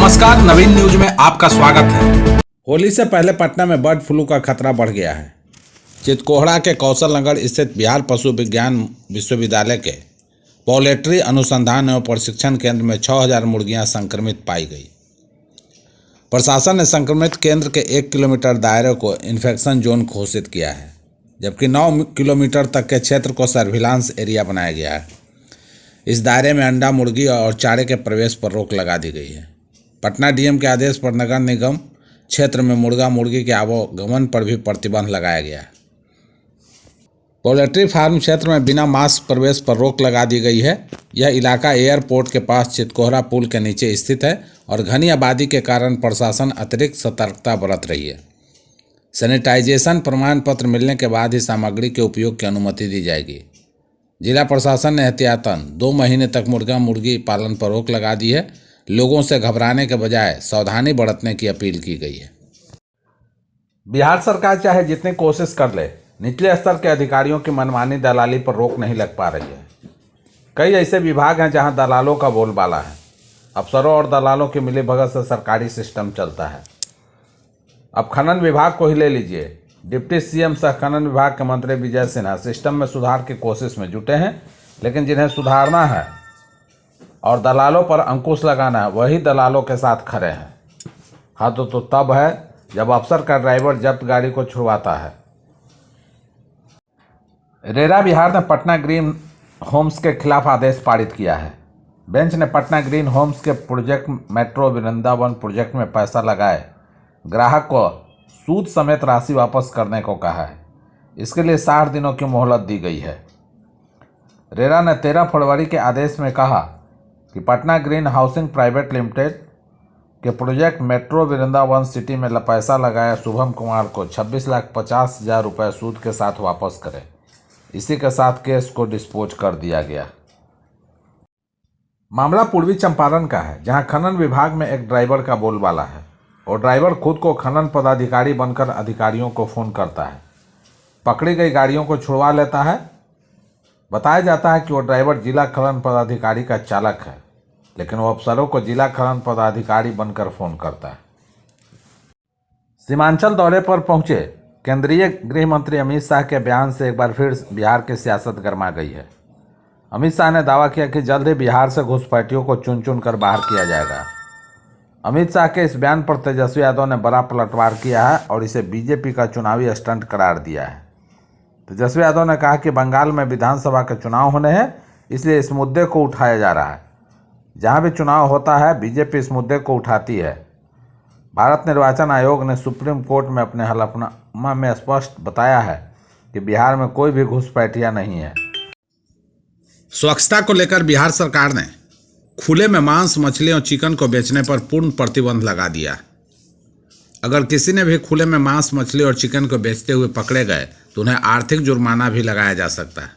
नमस्कार, नवीन न्यूज में आपका स्वागत है। होली से पहले पटना में बर्ड फ्लू का खतरा बढ़ गया है। चितकोहड़ा के कौशल नगर स्थित बिहार पशु विज्ञान विश्वविद्यालय के पोल्ट्री अनुसंधान एवं प्रशिक्षण केंद्र में 6000 मुर्गियां संक्रमित पाई गई। प्रशासन ने संक्रमित केंद्र के 1 किलोमीटर दायरे को इन्फेक्शन जोन घोषित किया है, जबकि 9 किलोमीटर तक के क्षेत्र को सर्विलांस एरिया बनाया गया है। इस दायरे में अंडा, मुर्गी और चारे के प्रवेश पर रोक लगा दी गई है। पटना डीएम के आदेश पर नगर निगम क्षेत्र में मुर्गा मुर्गी के आवागमन पर भी प्रतिबंध लगाया गया है। पोल्ट्री फार्म क्षेत्र में बिना मास्क प्रवेश पर रोक लगा दी गई है। यह इलाका एयरपोर्ट के पास चितकोहरा पुल के नीचे स्थित है और घनी आबादी के कारण प्रशासन अतिरिक्त सतर्कता बरत रही है। सैनिटाइजेशन प्रमाण पत्र मिलने के बाद ही सामग्री के उपयोग की अनुमति दी जाएगी। जिला प्रशासन ने एहतियातन 2 महीने तक मुर्गा मुर्गी पालन पर रोक लगा दी है। लोगों से घबराने के बजाय सावधानी बरतने की अपील की गई है। बिहार सरकार चाहे जितनी कोशिश कर ले, निचले स्तर के अधिकारियों की मनमानी दलाली पर रोक नहीं लग पा रही है। कई ऐसे विभाग हैं जहां दलालों का बोलबाला है। अफसरों और दलालों की मिलीभगत से सरकारी सिस्टम चलता है। अब खनन विभाग को ही ले लीजिए। डिप्टी सीएम सह खनन विभाग के मंत्री विजय सिन्हा सिस्टम में सुधार की कोशिश में जुटे हैं, लेकिन जिन्हें सुधारना है और दलालों पर अंकुश लगाना है, वही दलालों के साथ खड़े हैं। हाँ तो तब है जब अफसर का ड्राइवर जब्त गाड़ी को छुड़वाता है। रेरा बिहार ने पटना ग्रीन होम्स के खिलाफ आदेश पारित किया है। बेंच ने पटना ग्रीन होम्स के प्रोजेक्ट मेट्रो वृंदावन प्रोजेक्ट में पैसा लगाए ग्राहक को सूद समेत राशि वापस करने को कहा है। इसके लिए 60 दिनों की मोहलत दी गई है। रेरा ने 13 फरवरी के आदेश में कहा कि Patna green housing private limited के प्रोजेक्ट मेट्रो वृंदावन सिटी में पैसा लगाया शुभम कुमार को 26,50,000 रुपये सूद के साथ वापस करें। इसी के साथ केस को डिस्पोज कर दिया गया। मामला पूर्वी चंपारण का है, जहां खनन विभाग में एक ड्राइवर का बोलबाला है और ड्राइवर खुद को खनन पदाधिकारी बनकर अधिकारियों को फ़ोन करता है। पकड़ी गई गाड़ियों को छुड़वा लेता है। बताया जाता है कि वो ड्राइवर जिला खनन पदाधिकारी का चालक है, लेकिन वो अफसरों को जिला खनन पदाधिकारी बनकर फ़ोन करता है। सीमांचल दौरे पर पहुंचे केंद्रीय गृह मंत्री अमित शाह के बयान से एक बार फिर बिहार की सियासत गर्मा गई है। अमित शाह ने दावा किया कि जल्द ही बिहार से घुसपैठियों को चुन चुन कर बाहर किया जाएगा। अमित शाह के इस बयान पर तेजस्वी यादव ने बड़ा पलटवार किया है और इसे बीजेपी का चुनावी स्टंट करार दिया है। तेजस्वी यादव ने कहा कि बंगाल में विधानसभा के चुनाव होने हैं, इसलिए इस मुद्दे को उठाया जा रहा है। जहां भी चुनाव होता है, बीजेपी इस मुद्दे को उठाती है। भारत निर्वाचन आयोग ने सुप्रीम कोर्ट में अपने हलफनामा में स्पष्ट बताया है कि बिहार में कोई भी घुसपैठिया नहीं है। स्वच्छता को लेकर बिहार सरकार ने खुले में मांस, मछली और चिकन को बेचने पर पूर्ण प्रतिबंध लगा दिया। अगर किसी ने भी खुले में मांस, मछली और चिकन को बेचते हुए पकड़े गए तो उन्हें आर्थिक जुर्माना भी लगाया जा सकता है।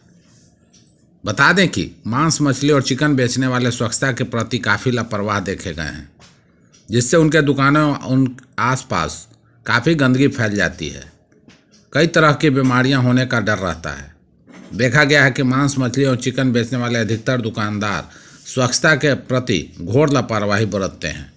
बता दें कि मांस, मछली और चिकन बेचने वाले स्वच्छता के प्रति काफ़ी लापरवाह देखे गए हैं, जिससे उनके दुकानों उन आसपास काफ़ी गंदगी फैल जाती है। कई तरह की बीमारियां होने का डर रहता है। देखा गया है कि मांस, मछली और चिकन बेचने वाले अधिकतर दुकानदार स्वच्छता के प्रति घोर लापरवाही बरतते हैं।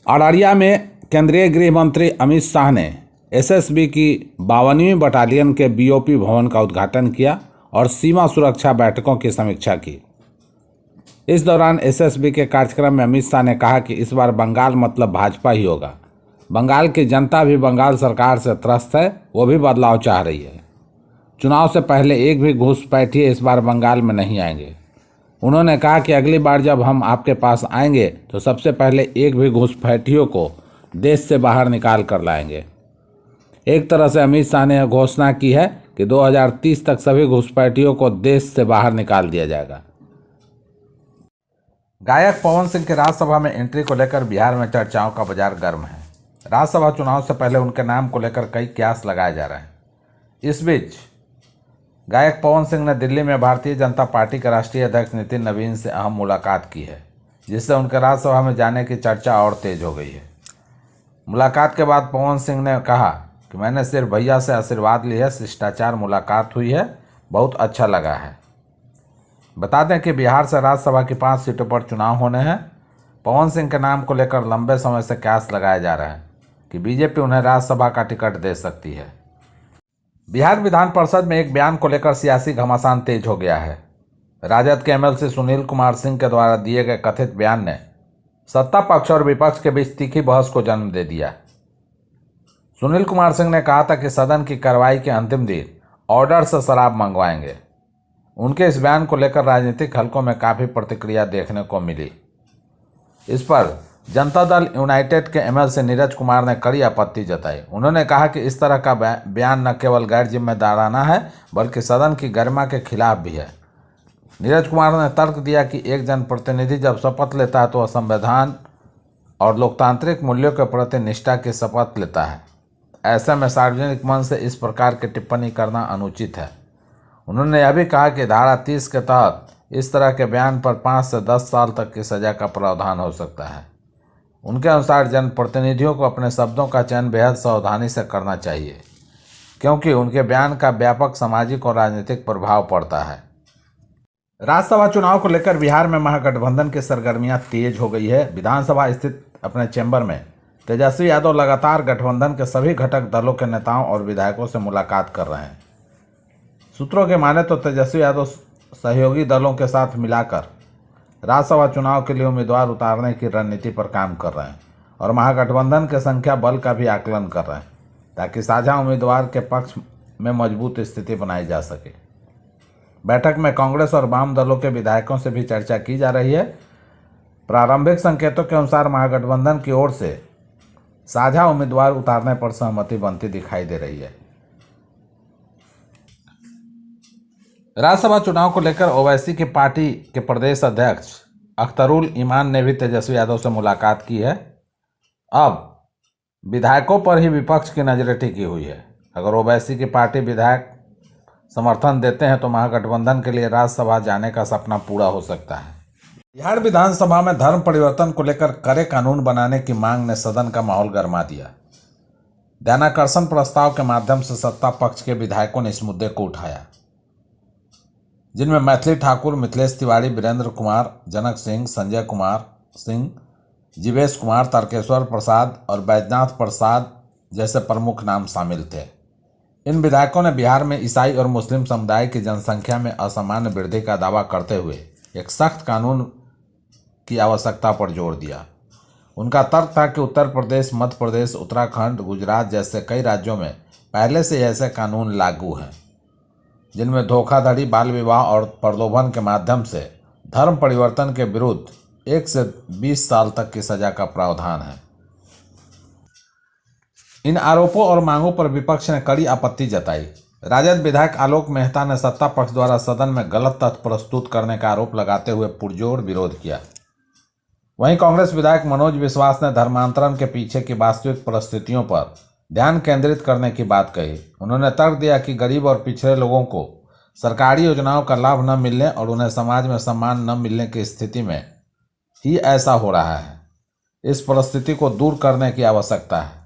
अररिया में केंद्रीय गृह मंत्री अमित शाह ने एसएसबी की 52वीं बटालियन के बीओपी भवन का उद्घाटन किया और सीमा सुरक्षा बैठकों की समीक्षा की। इस दौरान एसएसबी के कार्यक्रम में अमित शाह ने कहा कि इस बार बंगाल मतलब भाजपा ही होगा। बंगाल की जनता भी बंगाल सरकार से त्रस्त है, वो भी बदलाव चाह रही है। चुनाव से पहले एक भी घुसपैठिए इस बार बंगाल में नहीं आएंगे। उन्होंने कहा कि अगली बार जब हम आपके पास आएंगे तो सबसे पहले एक भी घुसपैठियों को देश से बाहर निकाल कर लाएंगे। एक तरह से अमित शाह ने यह घोषणा की है कि 2030 तक सभी घुसपैठियों को देश से बाहर निकाल दिया जाएगा। गायक पवन सिंह के राज्यसभा में एंट्री को लेकर बिहार में चर्चाओं का बाजार गर्म है। राज्यसभा चुनाव से पहले उनके नाम को लेकर कई कयास लगाए जा रहे हैं। इस बीच गायक पवन सिंह ने दिल्ली में भारतीय जनता पार्टी के राष्ट्रीय अध्यक्ष नितिन नवीन से अहम मुलाकात की है, जिससे उनके राज्यसभा में जाने की चर्चा और तेज हो गई है। मुलाकात के बाद पवन सिंह ने कहा कि मैंने सिर्फ भैया से आशीर्वाद ली है, शिष्टाचार मुलाकात हुई है, बहुत अच्छा लगा है। बता दें कि बिहार से राज्यसभा की 5 सीटों पर चुनाव होने हैं। पवन सिंह के नाम को लेकर लंबे समय से कयास लगाया जा रहा है कि बीजेपी उन्हें राज्यसभा का टिकट दे सकती है। बिहार विधान परिषद में एक बयान को लेकर सियासी घमासान तेज हो गया है। राजद के एमएलसी सुनील कुमार सिंह के द्वारा दिए गए कथित बयान ने सत्ता पक्ष और विपक्ष के बीच तीखी बहस को जन्म दे दिया। सुनील कुमार सिंह ने कहा था कि सदन की कार्रवाई के अंतिम दिन ऑर्डर से शराब मंगवाएंगे। उनके इस बयान को लेकर राजनीतिक हलकों में काफ़ी प्रतिक्रिया देखने को मिली। इस पर जनता दल यूनाइटेड के एमएलसी नीरज कुमार ने कड़ी आपत्ति जताई। उन्होंने कहा कि इस तरह का बयान न केवल गैर जिम्मेदाराना है बल्कि सदन की गरिमा के खिलाफ भी है। नीरज कुमार ने तर्क दिया कि एक जनप्रतिनिधि जब शपथ लेता है तो वह संविधान और लोकतांत्रिक मूल्यों के प्रति निष्ठा की शपथ लेता है। ऐसे में सार्वजनिक मंच से इस प्रकार की टिप्पणी करना अनुचित है। उन्होंने यह भी कहा कि धारा 30 के तहत इस तरह के बयान पर 5 से 10 साल तक की सजा का प्रावधान हो सकता है। उनके अनुसार जनप्रतिनिधियों को अपने शब्दों का चयन बेहद सावधानी से करना चाहिए, क्योंकि उनके बयान का व्यापक सामाजिक और राजनीतिक प्रभाव पड़ता है। राज्यसभा चुनाव को लेकर बिहार में महागठबंधन की सरगर्मियां तेज हो गई है। विधानसभा स्थित अपने चैम्बर में तेजस्वी यादव लगातार गठबंधन के सभी घटक दलों के नेताओं और विधायकों से मुलाकात कर रहे हैं। सूत्रों के माने तो तेजस्वी यादव सहयोगी दलों के साथ मिलाकर राज्यसभा चुनाव के लिए उम्मीदवार उतारने की रणनीति पर काम कर रहे हैं और महागठबंधन के संख्या बल का भी आकलन कर रहे हैं ताकि साझा उम्मीदवार के पक्ष में मजबूत स्थिति बनाई जा सके। बैठक में कांग्रेस और वाम दलों के विधायकों से भी चर्चा की जा रही है। प्रारंभिक संकेतों के अनुसार महागठबंधन की ओर से साझा उम्मीदवार उतारने पर सहमति बनती दिखाई दे रही है। राज्यसभा चुनाव को लेकर ओवैसी की पार्टी के प्रदेश अध्यक्ष अख्तरुल ईमान ने भी तेजस्वी यादव से मुलाकात की है। अब विधायकों पर ही विपक्ष की नजरें टिकी हुई है। अगर ओवैसी की पार्टी विधायक समर्थन देते हैं तो महागठबंधन के लिए राज्यसभा जाने का सपना पूरा हो सकता है। बिहार विधानसभा में धर्म परिवर्तन को लेकर कड़े कानून बनाने की मांग ने सदन का माहौल गर्मा दिया। ध्यानाकर्षण प्रस्ताव के माध्यम से सत्ता पक्ष के विधायकों ने इस मुद्दे को उठाया, जिनमें मैथिली ठाकुर, मिथिलेश तिवारी, वीरेंद्र कुमार, जनक सिंह, संजय कुमार सिंह, जीवेश कुमार, तारकेश्वर प्रसाद और बैजनाथ प्रसाद जैसे प्रमुख नाम शामिल थे। इन विधायकों ने बिहार में ईसाई और मुस्लिम समुदाय की जनसंख्या में असामान्य वृद्धि का दावा करते हुए एक सख्त कानून की आवश्यकता पर जोर दिया। उनका तर्क था कि उत्तर प्रदेश, मध्य प्रदेश, उत्तराखंड, गुजरात जैसे कई राज्यों में पहले से ऐसे कानून लागू हैं जिनमें धोखाधड़ी, बाल विवाह और प्रलोभन के माध्यम से धर्म परिवर्तन के विरुद्ध 1 से 20 साल तक की सजा का प्रावधान है। इन आरोपों और मांगों पर विपक्ष ने कड़ी आपत्ति जताई। राजद विधायक आलोक मेहता ने सत्ता पक्ष द्वारा सदन में गलत तथ्य प्रस्तुत करने का आरोप लगाते हुए पुरजोर विरोध किया। वहीं कांग्रेस विधायक मनोज विश्वास ने धर्मांतरण के पीछे की वास्तविक परिस्थितियों पर ध्यान केंद्रित करने की बात कही। उन्होंने तर्क दिया कि गरीब और पिछड़े लोगों को सरकारी योजनाओं का लाभ न मिलने और उन्हें समाज में सम्मान न मिलने की स्थिति में ही ऐसा हो रहा है। इस परिस्थिति को दूर करने की आवश्यकता है।